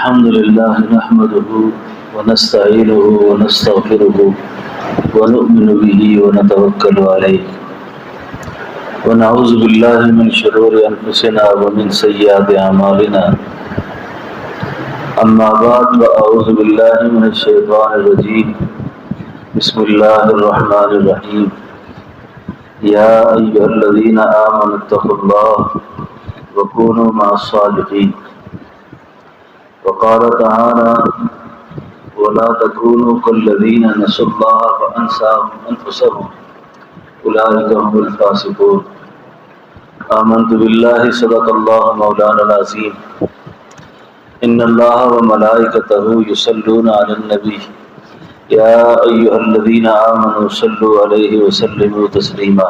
الحمد لله نحمده ونستعينه ونستغفره ونؤمن به ونتوكل عليه ونعوذ بالله من شرور أنفسنا ومن سيئات أعمالنا أما بعد فأعوذ بالله من الشيطان الرجيم بسم الله الرحمن الرحيم يا أيها الذين آمنوا اتقوا الله وكونوا مع الصادقين وقال تعالى ولا تكونوا كالذين نسوا الله فأنساهم أنفسهم أولئك هم الفاسقون آمنت بالله صدق الله مولانا العظيم إن الله وملائكته يصلون على النبي يا أيها الذين آمنوا صلوا عليه وسلموا تسليما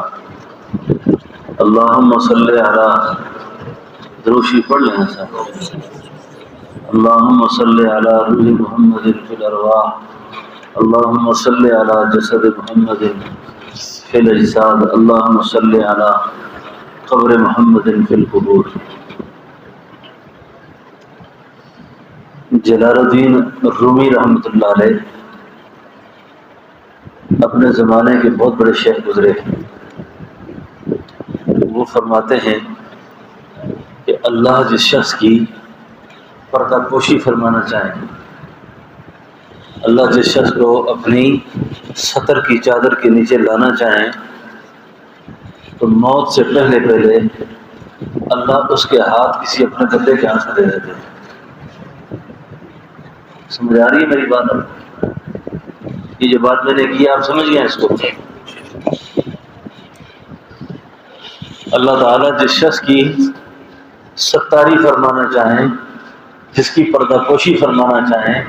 اللهم صل على دروشی پڑھ لیں صاحب اللهم صل على روح محمد في الأرواح اللهم صل على جسد محمد في الأجساد اللهم صل على قبر محمد في القبور۔ جلال الدین رومی رحمۃ اللہ علیہ اپنے زمانے کے بہت بڑے شیخ گزرے ہیں۔ وہ فرماتے ہیں کہ اللہ جس شخص کی پردہ پوشی فرمانا چاہیں، اللہ جس شخص کو اپنی ستر کی چادر کے نیچے لانا چاہیں تو موت سے پہلے اللہ اس کے ہاتھ کسی اپنے بندے کے ہاتھ میں دے دیتے ہیں۔ سمجھ آ رہی ہے میری بات؟ یہ جو بات میں نے کی آپ سمجھ گئے اس کو؟ اللہ تعالیٰ جس شخص کی ستاری فرمانا چاہیں، جس کی پردہ پوشی فرمانا چاہیں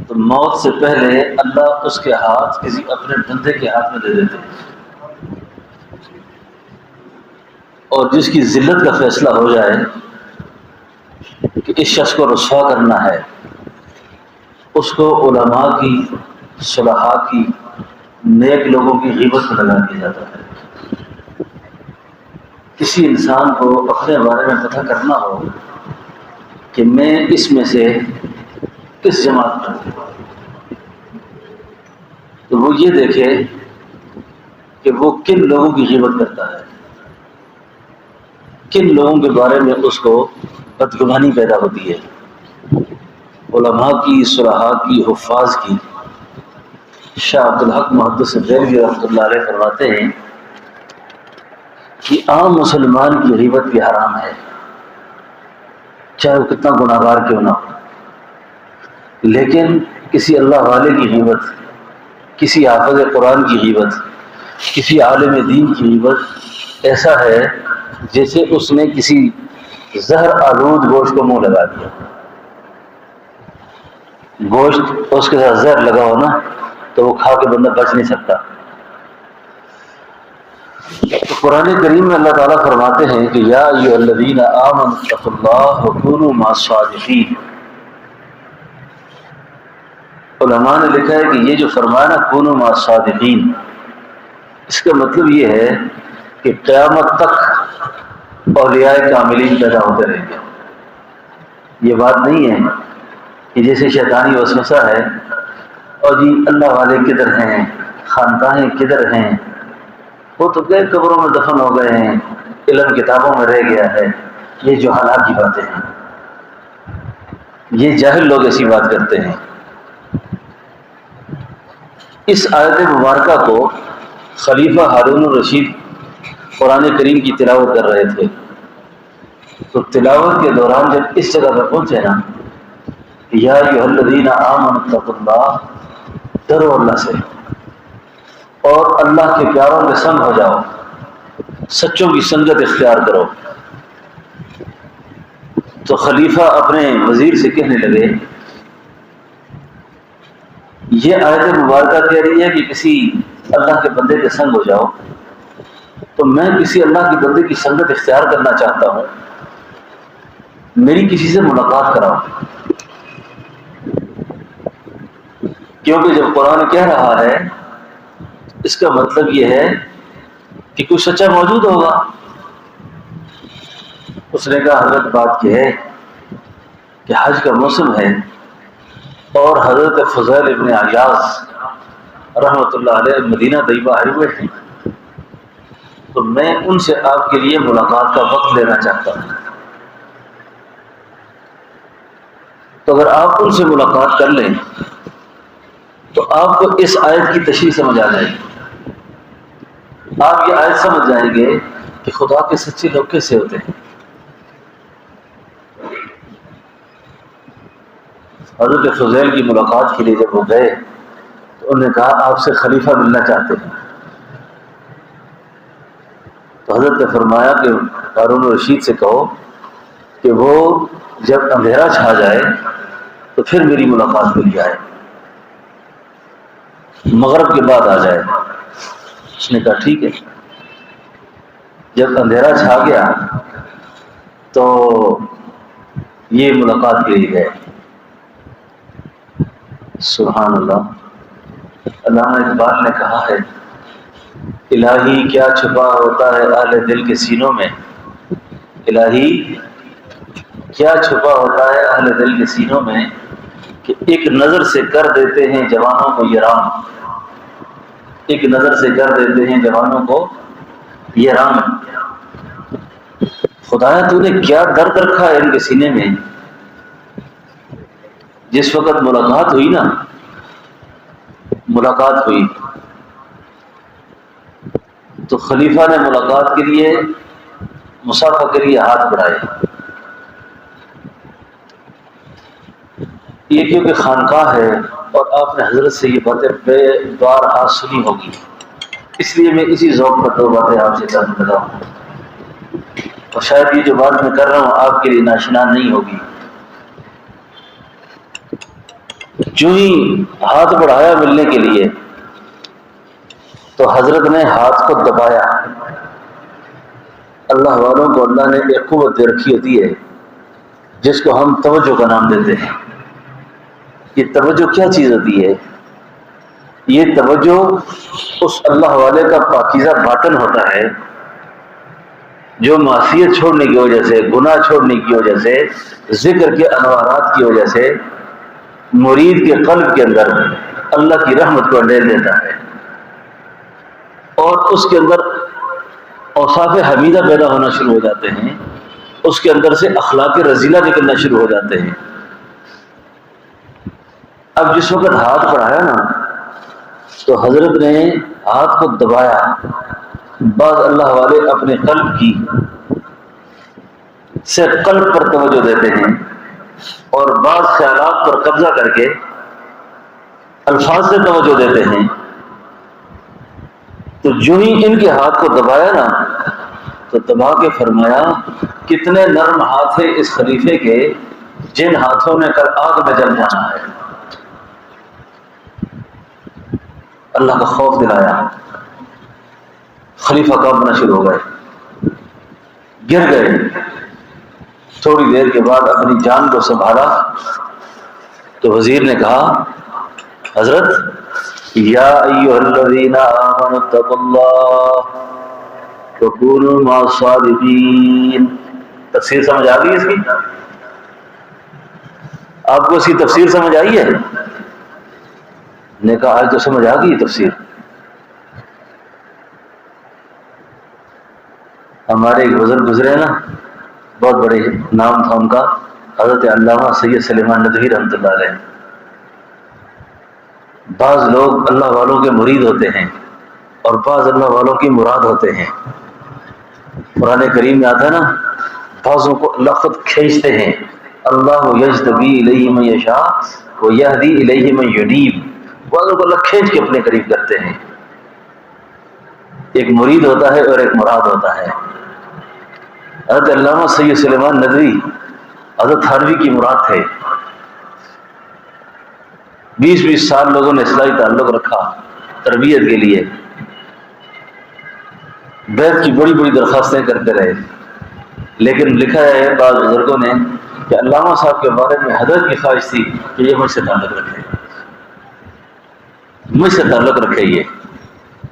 تو موت سے پہلے اللہ اس کے ہاتھ کسی اپنے بندے کے ہاتھ میں دے دیتے ہیں، اور جس کی ذلت کا فیصلہ ہو جائے کہ اس شخص کو رسوا کرنا ہے، اس کو علماء کی، صلحاء کی، نیک لوگوں کی غیبت میں لگا دیا جاتا ہے۔ کسی انسان کو اپنے بارے میں پتہ کرنا ہو کہ میں اس میں سے کس جماعت میں ہوں، تو وہ یہ دیکھے کہ وہ کن لوگوں کی غیبت کرتا ہے، کن لوگوں کے بارے میں اس کو بدگمانی پیدا ہوتی ہے، علماء کی، صلحاء کی، حفاظ کی۔ شاہ عبدالحق محدث دہلوی رحمۃ اللہ علیہ فرماتے ہیں کہ عام مسلمان کی غیبت بھی حرام ہے، چاہے وہ کتنا گناہ گار کیوں نہ ہو، لیکن کسی اللہ والے کی غیبت، کسی حافظ قرآن کی غیبت، کسی عالم دین کی غیبت ایسا ہے جیسے اس نے کسی زہر آلود گوشت کو منہ لگا دیا۔ گوشت اس کے ساتھ زہر لگا ہو نا تو وہ کھا کے بندہ بچ نہیں سکتا۔ تو قرآن کریم میں اللہ تعالیٰ فرماتے ہیں کہ یا ایھا الذین آمنوا اتقوا اللہ وکونوا مع الصادقین۔ علماء نے لکھا ہے کہ یہ جو فرمایا نا کونوا مع الصادقین، اس کا مطلب یہ ہے کہ قیامت تک اولیاء کاملین پیدا ہوتے رہیں گے۔ یہ بات نہیں ہے کہ جیسے شیطانی وسوسہ ہے اور جی اللہ والے کدھر ہیں، خانقاہیں کدھر ہیں، وہ تو غیر قبروں میں دفن ہو گئے ہیں، علم کتابوں میں رہ گیا ہے۔ یہ جو حالات کی باتیں ہیں، یہ جاہل لوگ ایسی بات کرتے ہیں۔ اس آیت مبارکہ کو خلیفہ ہارون الرشید قرآن کریم کی تلاوت کر رہے تھے، تو تلاوت کے دوران جب اس جگہ پر پہنچے نا، یا ایھا الذین آمنوا اتقوا اللہ، ڈرو اللہ سے اور اللہ کے پیاروں کے سنگ ہو جاؤ، سچوں کی سنگت اختیار کرو۔ تو خلیفہ اپنے وزیر سے کہنے لگے، یہ آیت مبارکہ کہہ رہی ہے کہ کسی اللہ کے بندے کے سنگ ہو جاؤ، تو میں کسی اللہ کے بندے کی سنگت اختیار کرنا چاہتا ہوں، میری کسی سے ملاقات کراؤ۔ کیونکہ جب قرآن کہہ رہا ہے اس کا مطلب یہ ہے کہ کوئی سچا موجود ہوگا۔ اس نے کہا حضرت بات یہ ہے کہ حج کا موسم ہے اور حضرت فضیل ابن عیاض رحمۃ اللہ علیہ مدینہ طیبہ آئے ہوئے ہیں، تو میں ان سے آپ کے لیے ملاقات کا وقت لینا چاہتا ہوں۔ تو اگر آپ ان سے ملاقات کر لیں تو آپ کو اس آیت کی تشریح سمجھ آ جائے گی، آپ یہ آیت سمجھ جائیں گے کہ خدا کے سچے لوگ کیسے ہوتے ہیں۔ حضرت فضیل کی ملاقات کے لیے جب وہ گئے تو انہوں نے کہا آپ سے خلیفہ ملنا چاہتے ہیں۔ تو حضرت نے فرمایا کہ ہارون الرشید سے کہو کہ وہ جب اندھیرا چھا جائے تو پھر میری ملاقات کے لیے آئے، مغرب کے بعد آ جائے۔ اس نے کہا ٹھیک ہے۔ جب اندھیرا چھا گیا تو یہ ملاقات کے لیے گئے۔ سبحان اللہ، علامہ اقبال نے کہا ہے الہی کیا چھپا ہوتا ہے اہل دل کے سینوں میں، الہی کیا چھپا ہوتا ہے اہل دل کے سینوں میں کہ ایک نظر سے کر دیتے ہیں جوانوں کو یہ رام، ایک نظر سے کر دیتے ہیں جوانوں کو یہ رام۔ خدایا تو نے کیا درد رکھا ہے ان کے سینے میں۔ جس وقت ملاقات ہوئی نا، ملاقات ہوئی تو خلیفہ نے ملاقات کے لیے مصافحہ کے لیے ہاتھ بڑھائے۔ یہ کیونکہ خانقاہ ہے اور آپ نے حضرت سے یہ باتیں بے بار ہاتھ سنی ہوگی، اس لیے میں اسی ذوق پر دو باتیں آپ سے کرنے لگا ہوں، اور شاید یہ جو بات میں کر رہا ہوں آپ کے لیے ناشنا نہیں ہوگی۔ جو ہی ہاتھ بڑھایا ملنے کے لیے تو حضرت نے ہاتھ کو دبایا۔ اللہ والوں کو اللہ نے ایک قوت دے رکھی ہوتی ہے جس کو ہم توجہ کا نام دیتے ہیں۔ یہ توجہ کیا چیز ہوتی ہے؟ یہ توجہ اس اللہ والے کا پاکیزہ باطن ہوتا ہے جو معصیت چھوڑنے کی وجہ سے، گناہ چھوڑنے کی وجہ سے، ذکر کے انوارات کی وجہ سے مرید کے قلب کے اندر اللہ کی رحمت کو انڈیل دیتا ہے، اور اس کے اندر اوصاف حمیدہ پیدا ہونا شروع ہو جاتے ہیں، اس کے اندر سے اخلاق رذیلہ نکلنا شروع ہو جاتے ہیں۔ اب جس وقت ہاتھ بڑھایا نا تو حضرت نے ہاتھ کو دبایا۔ بعض اللہ والے اپنے قلب کی سے قلب پر توجہ دیتے ہیں اور بعض خیالات پر قبضہ کر کے الفاظ سے توجہ دیتے ہیں۔ تو جو ہی ان کے ہاتھ کو دبایا نا تو دبا کے فرمایا کتنے نرم ہاتھ ہیں اس خلیفے کے جن ہاتھوں نے کل آگ میں جل جانا ہے۔ اللہ کا خوف دلایا، خلیفہ کانپنا شروع ہو گئے، گر گئے۔ تھوڑی دیر کے بعد اپنی جان کو سنبھالا تو وزیر نے کہا حضرت یا ایھا الذین آمنوا اتقوا اللہ وکونوا مع الصادقین۔ تفسیر سمجھ آ گئی اس کی؟ آپ کو اس کی تفسیر سمجھ آئی ہے؟ نے کہا آج تو سمجھ آ گئی تفسیر۔ ہمارے ایک بزرگ گزرے نا، بہت بڑے نام تھا ان کا، حضرت علامہ سید سلیمان ندوی رحمۃ اللہ علیہ۔ بعض لوگ اللہ والوں کے مرید ہوتے ہیں اور بعض اللہ والوں کی مراد ہوتے ہیں۔ قرآن کریم میں آتا ہے نا، بعضوں کو اللہ خود کھینچتے ہیں، اللہ یجتبی الیہ من یشاء ویہدی الیہ من ینیب۔ بعضوں کو اللہ کھینچ کے اپنے قریب کرتے ہیں۔ ایک مرید ہوتا ہے اور ایک مراد ہوتا ہے۔ حضرت علامہ سید سلیمان ندوی حضرت تھانوی کی مراد تھے۔ 20 سال لوگوں نے اصلاحی تعلق رکھا تربیت کے لیے، بیت کی بڑی بڑی درخواستیں کرتے رہے، لیکن لکھا ہے بعض بزرگوں نے کہ علامہ صاحب کے بارے میں حضرت کی خواہش تھی کہ یہ مجھ سے تعلق رکھے، مجھ سے تعلق رکھے یہ۔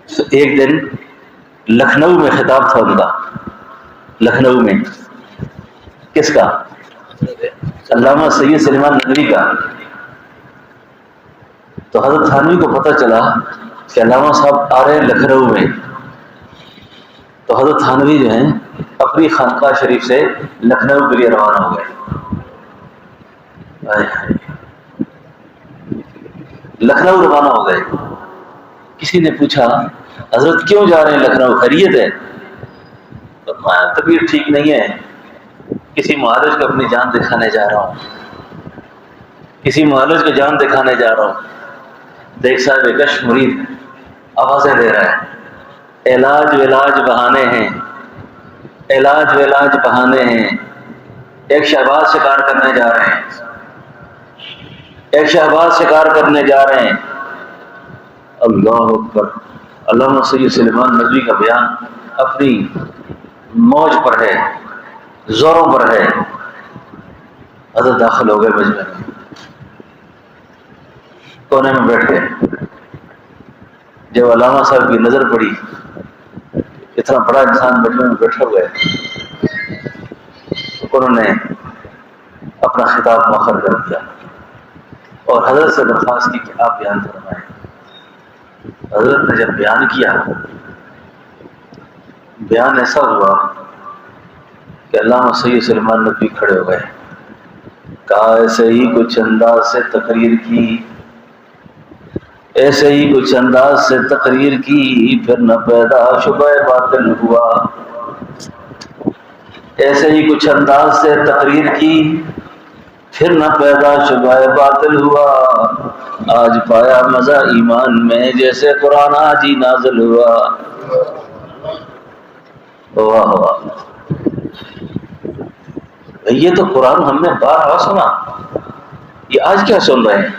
تو ایک دن لکھنؤ میں خطاب تھا ان کا، لکھنؤ میں کس کا؟ علامہ سید سلیمان ندوی کا، تو حضرت تھانوی کو پتہ چلا کہ علامہ صاحب آ رہے ہیں لکھنؤ میں، تو حضرت تھانوی جو ہیں اپنی خانقاہ شریف سے لکھنؤ کے لیے روانہ ہو گئے۔ لکھنؤ روانہ ہو گئے۔ کسی نے پوچھا حضرت کیوں جا رہے ہیں لکھنؤ، خیریت ہے؟ طبیعت ٹھیک نہیں ہے، کسی معالج کو اپنی جان دکھانے جا رہا ہوں، کسی معالج کو جان دکھانے جا رہا ہوں۔ دیکھ صاحب کش مرید آوازیں دے رہا ہے، علاج ولاج بہانے ہیں، علاج ولاج بہانے ہیں، ایک شہباز شکار کرنے جا رہے ہیں، ایک شہباز شکار کرنے جا رہے ہیں۔ اللہ اکبر۔ علامہ سید سلیمان ندوی کا بیان اپنی موج پر ہے، زوروں پر ہے۔ حضرت داخل ہو گئے مجمع میں، کونے میں بیٹھ گئے۔ جب علامہ صاحب کی نظر پڑی، اتنا بڑا انسان مجمع میں بیٹھا ہوا ہے، انہوں نے اپنا خطاب مؤخر کر دیا اور حضرت سے درخواست کی کہ آپ بیان فرمائیں۔ حضرت نے جب بیان کیا، بیان ایسا ہوا کہ علامہ سید سلیمان ندوی کھڑے ہو گئے، کہا ایسے ہی کچھ انداز سے تقریر کی، ایسے ہی کچھ انداز سے تقریر کی، پھر نہ پیدا شبہ باطل ہوا۔ ایسے ہی کچھ انداز سے تقریر کی، پھر نہ پیدا شبہ باطل ہوا۔ آج پایا مزہ ایمان میں، جیسے قرآن آج ہی نازل ہوا۔ واہ واہ، یہ تو قرآن ہم نے بارہا سنا، یہ آج کیا سن رہے ہیں؟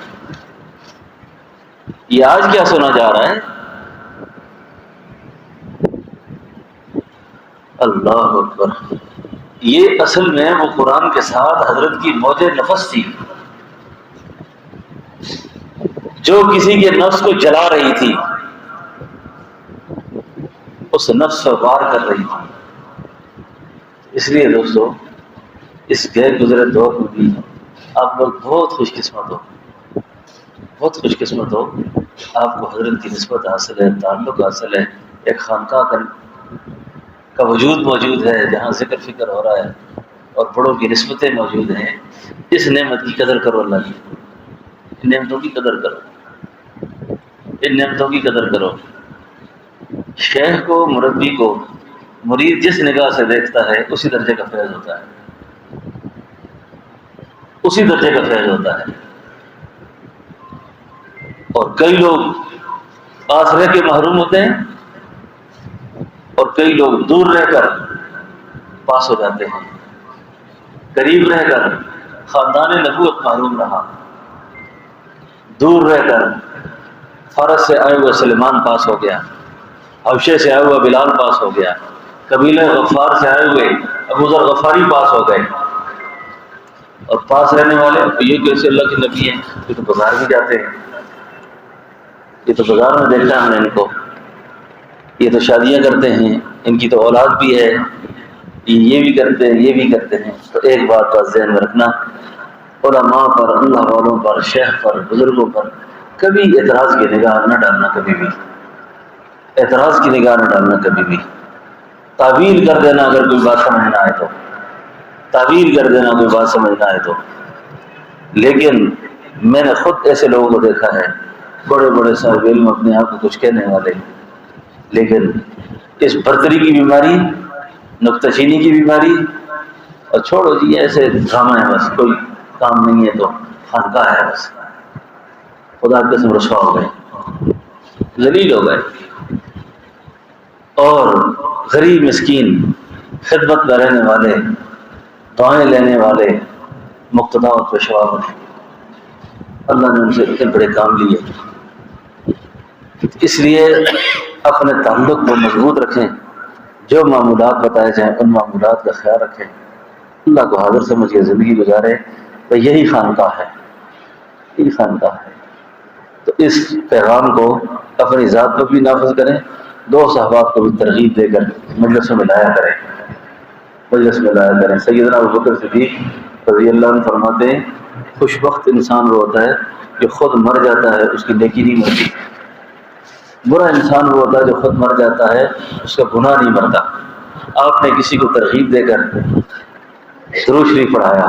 یہ آج کیا سنا جا رہا ہے؟ اللہ اکبر۔ یہ اصل میں وہ قرآن کے ساتھ حضرت کی موج نفس تھی، جو کسی کے نفس کو جلا رہی تھی، اس نفس پر وار کر رہی تھی۔ اس لیے دوستو، اس غیر گزرے دور میں بھی آپ لوگ بہت خوش قسمت ہو، بہت خوش قسمت ہو۔ آپ کو حضرت کی نسبت حاصل ہے، تعلق حاصل ہے، ایک خانقاہ کا وجود موجود ہے جہاں ذکر فکر ہو رہا ہے اور بڑوں کی نسبتیں موجود ہیں۔ اس نعمت کی قدر کرو، اللہ کی ان نعمتوں کی قدر کرو، ان نعمتوں کی قدر کرو۔ شیخ کو، مربی کو مرید جس نگاہ سے دیکھتا ہے اسی درجے کا فیض ہوتا ہے، اسی درجے کا فیض ہوتا ہے۔ اور کئی لوگ پاس رہ کے محروم ہوتے ہیں اور کئی لوگ دور رہ کر پاس ہو جاتے ہیں۔ قریب رہ کر خاندان نبوت محروم رہا، دور رہ کر فارس سے آئے ہوئے سلیمان پاس ہو گیا، حبشے سے آئے ہوئے بلال پاس ہو گیا، قبیلہ غفار سے آئے ہوئے ابو ذر غفاری پاس ہو گئے، اور پاس رہنے والے یہ کیسے اللہ کے نبی ہیں، یہ تو بازار بھی جاتے ہیں، یہ تو بازار میں دیکھتا ہے ہم نے ان کو، یہ تو شادیاں کرتے ہیں، ان کی تو اولاد بھی ہے، یہ بھی کرتے ہیں، یہ بھی کرتے ہیں۔ تو ایک بات کا ذہن میں رکھنا، علماء پر، اللہ والوں پر، شیخ پر، بزرگوں پر کبھی اعتراض کی نگاہ نہ ڈالنا، کبھی بھی اعتراض کی نگاہ نہ ڈالنا، کبھی بھی تعویل کر دینا اگر کوئی بات سمجھ نہ آئے تو، تعویل کر دینا کوئی بات سمجھ نہ آئے تو۔ لیکن میں نے خود ایسے لوگوں کو دیکھا ہے، بڑے بڑے صاحب علم، اپنے آپ کو کچھ کہنے والے، لیکن اس برتری کی بیماری، نکتہ چینی کی بیماری، اور چھوڑو جی ایسے ڈرامہ ہے، بس کوئی کام نہیں ہے تو خانقاہ ہے، بس خدا کے قسم رسوا ہو گئے، ذلیل ہو گئے، اور غریب مسکین خدمت میں رہنے والے، دعائیں لینے والے مقتدا اور پیشوا بنے۔ اللہ نے ان سے اتنے بڑے کام لیے، اس لیے اپنے تعلق کو مضبوط رکھیں، جو معمولات بتائے جائیں ان معمولات کا خیال رکھیں، اللہ کو حاضر سمجھ کے زندگی گزارے، تو یہی خانقاہ ہے، یہی خانقاہ ہے۔ تو اس پیغام کو اپنی ذات پر بھی نافذ کریں، دوست احباب کو بھی ترغیب دے کر مجلس میں لایا کریں، مجلس میں لایا کریں۔ سیدنا ابوبکر صدیق رضی اللہ عنہ فرماتے ہیں خوش بخت انسان وہ ہوتا ہے جو خود مر جاتا ہے اس کی نیکی نہیں مرتی، برا انسان وہ ہوتا ہے جو خود مر جاتا ہے اس کا گناہ نہیں مرتا۔ آپ نے کسی کو ترغیب دے کر درود شریف پڑھایا،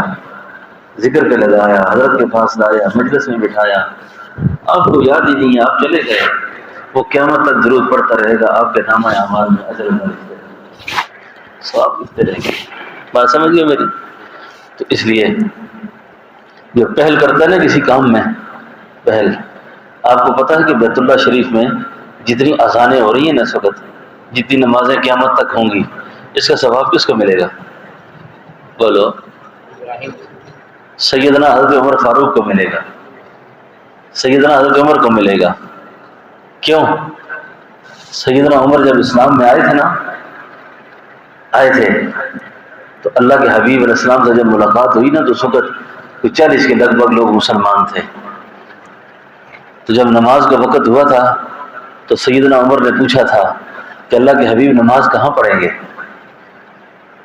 ذکر پہ لگایا، حضرت کے پاس لایا، مجلس میں بٹھایا، آپ کو یاد ہی نہیں ہے، آپ چلے گئے، وہ قیامت تک درود پڑھتا رہے گا، آپ کے نامہ اعمال میں اجر لکھتے رہے گا، ثواب لکھتے رہیں گے۔ بات سمجھ گئے میری؟ تو اس لیے جو پہل کرتا ہے نا کسی کام میں، پہل، آپ کو پتہ ہے کہ بیت اللہ شریف میں جتنی اذانیں ہو رہی ہیں نا اس وقت، جتنی نمازیں قیامت تک ہوں گی، اس کا ثواب کس کو ملے گا؟ بولو، سیدنا حضرت عمر فاروق کو ملے گا، سیدنا حضرت عمر کو ملے گا۔ کیوں؟ سیدنا عمر جب اسلام میں آئے تھے نا، آئے تھے تو اللہ کے حبیب علیہ السلام سے جب ملاقات ہوئی نا تو اس وقت کوئی 40 کے لگ بھگ لوگ مسلمان تھے۔ تو جب نماز کا وقت ہوا تھا تو سیدنا عمر نے پوچھا تھا کہ اللہ کے حبیب نماز کہاں پڑھیں گے؟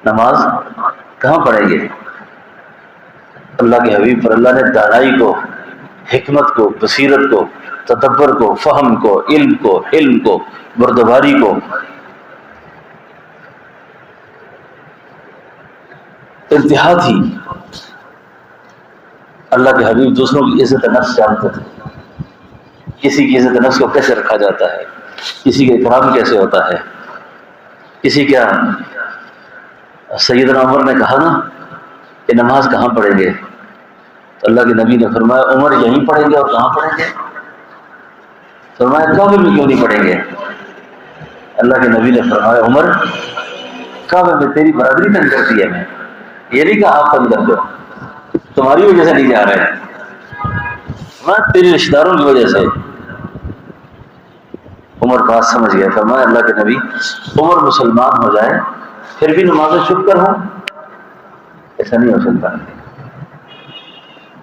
نماز کہاں پڑھیں گے؟ اللہ کے حبیب پر اللہ نے دانائی کو، حکمت کو، بصیرت کو، تدبر کو، فہم کو، علم کو، حلم کو، بردباری کو، انتہا تھی۔ اللہ کے حبیب دوسروں کی عزت نفس جانتے تھے، کسی کی عزت نفس کو کیسے رکھا جاتا ہے، کسی کا اکرام کیسے ہوتا ہے، کسی کا۔ سیدنا عمر نے کہا نا کہ نماز کہاں پڑھیں گے؟ تو اللہ کے نبی نے فرمایا عمر یہیں پڑھیں گے، اور کہاں پڑھیں گے؟ فرمایا کعبے میں کیوں نہیں پڑھیں گے؟ اللہ کے نبی نے فرمایا عمر کعبے میں تیری برادری تنگ کرتی ہے، میں یہ نہیں کہا آپ تنگ کرتے ہو، تمہاری وجہ سے نہیں جا رہے ہیں، میں تیری رشتہ داروں کی وجہ سے۔ عمر بات سمجھ گیا، فرمایا اللہ کے نبی عمر مسلمان ہو جائے پھر بھی نمازیں چھپ کر ہوں؟ ایسا نہیں ہو سکتا،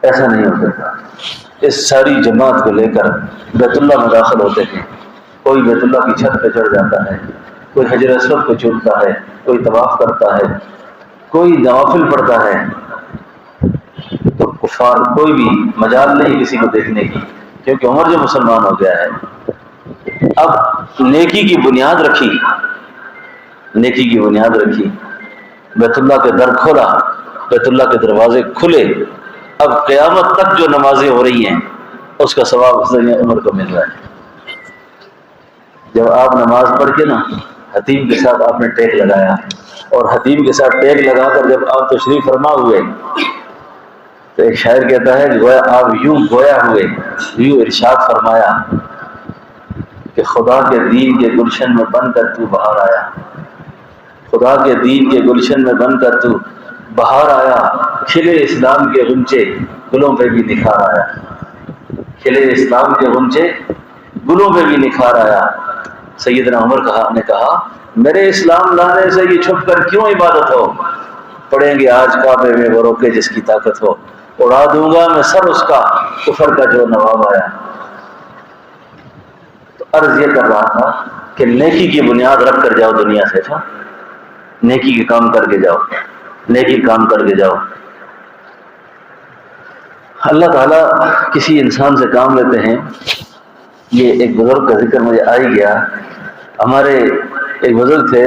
ایسا نہیں ہو سکتا۔ اس ساری جماعت کو لے کر بیت اللہ میں داخل ہوتے ہیں، کوئی بیت اللہ کی چھت پہ چڑھ جاتا ہے، کوئی حجر اسود کو چومتا ہے، کوئی طواف کرتا ہے، کوئی نوافل پڑھتا ہے، تو کفار کوئی بھی مجال نہیں کسی کو دیکھنے کی، کیونکہ عمر جو مسلمان ہو گیا ہے۔ اب نیکی کی بنیاد رکھی، نیکی کی بنیاد رکھی، بیت اللہ کے در کھولا، بیت اللہ کے دروازے کھلے، اب قیامت تک جو نمازیں ہو رہی ہیں اس کا ثواب حضرت عمر کو مل رہا ہے۔ جب آپ نماز پڑھ کے نا حتیم کے ساتھ آپ نے ٹیک لگایا، اور حتیم کے ساتھ ٹیک لگا کر جب آپ تشریف فرما ہوئے تو ایک شاعر کہتا ہے کہ گویا آپ یوں گویا ہوئے، یوں ارشاد فرمایا کہ خدا کے دین کے گلشن میں بن کر تو باہر آیا، خدا کے دین کے گلشن میں بن کر تو باہر آیا، کھلے اسلام کے غنچے گلوں پہ بھی نکھار آیا، کھلے اسلام کے غنچے گلوں پہ بھی نکھار آیا۔ سیدنا عمر نے کہا میرے اسلام لانے سے یہ چھپ کر کیوں عبادت ہو، پڑھیں گے آج کعبے میں وہ روکے جس کی طاقت ہو، اڑا دوں گا میں سر اس کا کفر کا جو نواب آیا۔ تو عرض یہ کر رہا تھا کہ نیکی کی بنیاد رکھ کر جاؤ دنیا سے، تھا نیکی کے کام کر کے جاؤ، نیکی کام کر کے جاؤ۔ اللہ تعالیٰ کسی انسان سے کام لیتے ہیں۔ یہ ایک بزرگ کا ذکر مجھے آ ہی گیا، ہمارے ایک بزرگ تھے،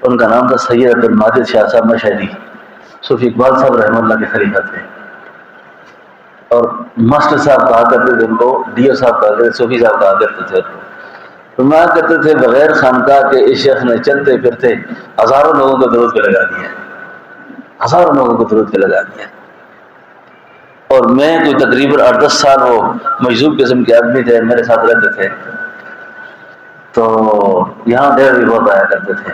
ان کا نام تھا سید عبد الماجد شاہ صاحب مشہدی، صوفی اقبال صاحب رحمہ اللہ کے خلیفہ تھے، اور ماسٹر صاحب کہا کرتے تھے ان کو، ڈی او صاحب کہا کرتے تھے، صوفی صاحب کہا کرتے تھے، فرمایا کرتے تھے بغیر خانقاہ کے اس شیخ نے چلتے پھرتے ہزاروں لوگوں کو درود پہ لگا دیا، ہزاروں لوگوں کو درود پہ لگا دیا۔ اور میں کوئی تقریباً 8-10 سال وہ مجذوب قسم کے آدمی تھے، میرے ساتھ رہتے تھے، تو یہاں دیر بھی بہت آیا کرتے تھے،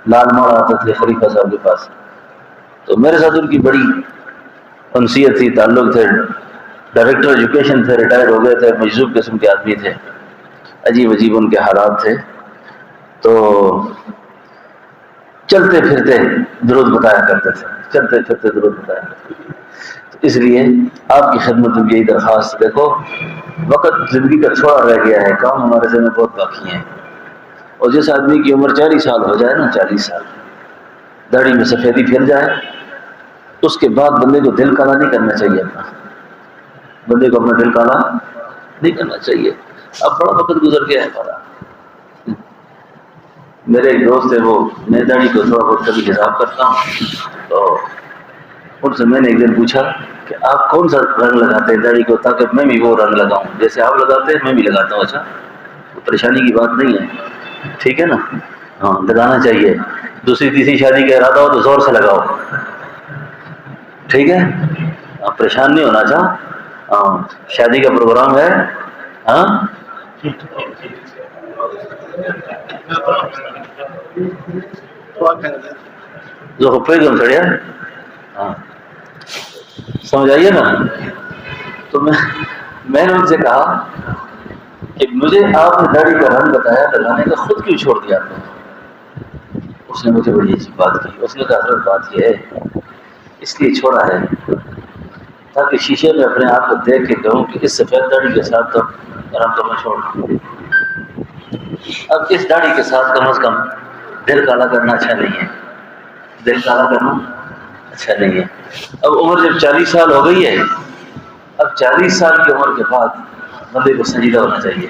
لال موڑ آتے تھے خلیفہ صاحب کے پاس، تو میرے ساتھ ان کی بڑی انسیت تھی، تعلق تھے، ڈائریکٹر ایجوکیشن تھے، ریٹائر ہو گئے تھے، مجذوب قسم کے آدمی تھے، عجیب عجیب ان کے حالات تھے، تو چلتے پھرتے درود بتایا کرتے تھے، چلتے پھرتے درود بتایا کرتے تھے۔ اس لیے آپ کی خدمت میں یہی درخواست، دیکھو وقت زندگی کا تھوڑا رہ گیا ہے، کام ہمارے ذہن میں بہت باقی ہیں، اور جس آدمی کی عمر 40 سال ہو جائے نا، 40 سال داڑھی میں سفیدی پھر جائے، اس کے بعد بندے کو دل کالا نہیں کرنا چاہیے، اپنا بندے کو اپنا دل کالا نہیں کرنا چاہیے۔ اب بڑا وقت گزر گیا ہے ہمارا۔ میرے ایک دوست ہے، وہ میں داڑھی کو تھوڑا بہت کبھی حساب کرتا ہوں، تو ان سے میں نے ایک دن پوچھا کہ آپ کون سا رنگ لگاتے ہیں داڑھی کو تاکہ میں بھی وہ رنگ لگاؤں جیسے آپ لگاتے ہیں میں بھی لگاتا ہوں۔ اچھا، پریشانی کی بات نہیں ہے، ٹھیک ہے نا؟ ہاں، لگانا چاہیے۔ دوسری تیسری شادی کا ارادہ ہو تو زور سے لگاؤ، ٹھیک ہے؟ آپ پریشان نہیں ہونا چاہ۔ ہاں، شادی کا پروگرام ہے، ہاں جو ہوپے جو سڑیا، ہاں سمجھ آئیے نا؟ تو میں نے ان سے کہا کہ مجھے آپ نے داڑھی کا رنگ بتایا لگانے کا، خود کیوں چھوڑ دیا آپ نے؟ اس نے مجھے بڑی عجیب بات کی، اس نے کہا حضرت بات یہ ہے اس لیے چھوڑا ہے تاکہ شیشے میں اپنے آپ کو دیکھ کے کہوں کہ اس سفید داڑھی کے ساتھ تو رنگ تو میں چھوڑ دوں، اب اس داڑھی کے ساتھ کم از کم دل کالا کرنا اچھا نہیں ہے، دل کالا کرنا اچھا نہیں ہے۔ اب عمر جب 40 سال ہو گئی ہے، اب 40 سال کی عمر کے بعد بندے کو سنجیدہ ہونا چاہیے۔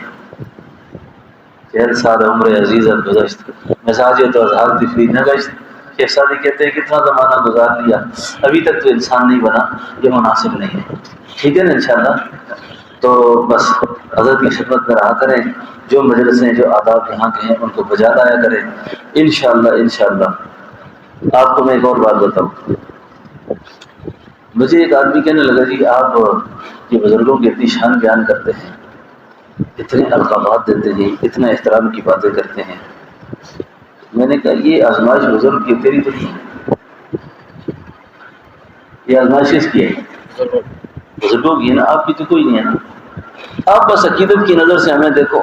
40 سال عمر عزیز گزشت مزاج تو اظہار تفریح نہ گشت۔ شیخ سعدی کہتے ہیں کتنا زمانہ گزار لیا ابھی تک تو انسان نہیں بنا، یہ مناسب نہیں ہے، ٹھیک ہے نا؟ انشاءاللہ تو بس حضرت کی خدمت میں رہا کریں، جو مجلسیں جو آداب یہاں کے ہیں ان کو بجا لایا کریں، انشاءاللہ۔ آپ کو میں ایک اور بات بتاؤں، مجھے ایک آدمی کہنے لگا جی آپ یہ بزرگوں کی اتنی شان بیان کرتے ہیں، اتنے القابات دیتے ہیں، اتنا احترام کی باتیں کرتے ہیں۔ میں نے کہا یہ آزمائش بزرگ کی تیری تو نہیں ہے، یہ آزمائش کس کی ہے؟ بزرگوں کی ہے نا، آپ کی تو کوئی نہیں ہے نا۔ آپ بس عقیدت کی نظر سے ہمیں دیکھو،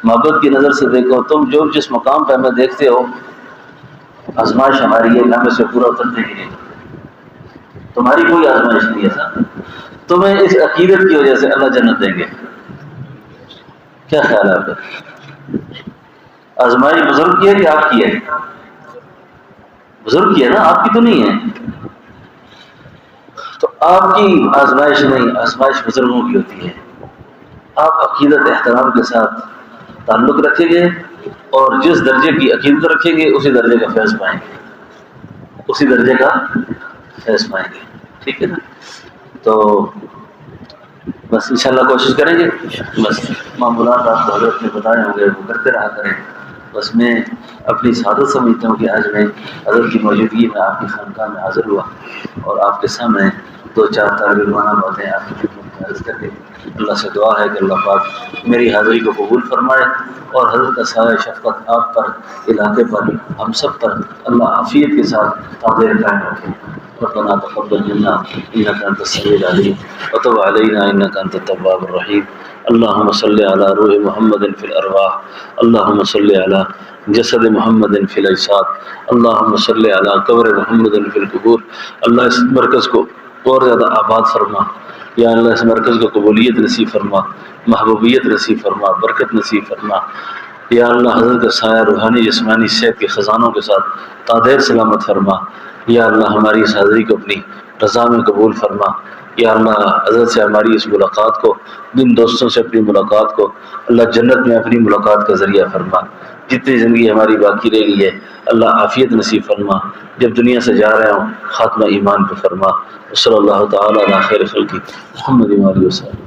محبت کی نظر سے دیکھو، تم جو جس مقام پہ ہمیں دیکھتے ہو آزمائش ہماری ہے، ہمیں سے پورا اترتے ہی نہیں، تمہاری کوئی آزمائش نہیں ہے سر، تمہیں اس عقیدت کی وجہ سے اللہ جنت دیں گے۔ کیا خیال ہے آپ کا؟ آزمائش بزرگ کی ہے کہ آپ کی ہے؟ بزرگ کی ہے نا، آپ کی تو نہیں ہے۔ تو آپ کی آزمائش نہیں، آزمائش بزرگوں کی ہوتی ہے۔ آپ عقیدت احترام کے ساتھ تعلق رکھیں گے اور جس درجے کی عقیدت رکھیں گے اسی درجے کا فیض پائیں گے، اسی درجے کا فیض پائیں گے، ٹھیک ہے نا؟ تو بس انشاءاللہ کوشش کریں گے، بس معمولات آپ کو حضرت نے بتائے ہوں گے وہ کرتے رہا کریں۔ بس میں اپنی سعادت سمجھتا ہوں کہ آج میں حضرت کی موجودگی میں آپ کی خانقاہ میں حاضر ہوا اور آپ کے سامنے 2-4 طالب علمانہ باتیں آپ کی خدمت میں عرض کر کے اللہ سے دعا ہے کہ اللہ پاک میری حاضری کو قبول فرمائے اور حضرت کا سایہ شفقت آپ پر، علاقے پر، ہم سب پر اللہ عافیت کے ساتھ قادر قائم رکھے۔ ربنا تقبل منا انك انت السميع العليم وتب علينا انك انت التواب الرحيم اللهم صل على روح محمد في الارواح اللهم صل على جسد محمد في الاجساد اللهم صل على قبر محمد في القبور۔ اللہ اس مرکز کو اور زیادہ آباد فرما، یا اللہ اس مرکز کو قبولیت نصیب فرما، محبوبیت نصیب فرما، برکت نصیب فرما، یا اللہ حضرت کا سایہ روحانی جسمانی صحت کے خزانوں کے ساتھ تادیر سلامت فرما، یا اللہ ہماری اس حاضری کو اپنی رضا میں قبول فرما، یا اللہ حضرت سے ہماری اس ملاقات کو، جن دوستوں سے اپنی ملاقات کو اللہ جنت میں اپنی ملاقات کا ذریعہ فرما۔ جتنی زندگی ہماری باقی رہ گئی ہے اللہ عافیت نصیب فرما، جب دنیا سے جا رہے ہوں خاتمہ ایمان پہ فرما۔ صلی اللہ تعالیٰ علی خیر خلقہ محمد و آلہ وسلم۔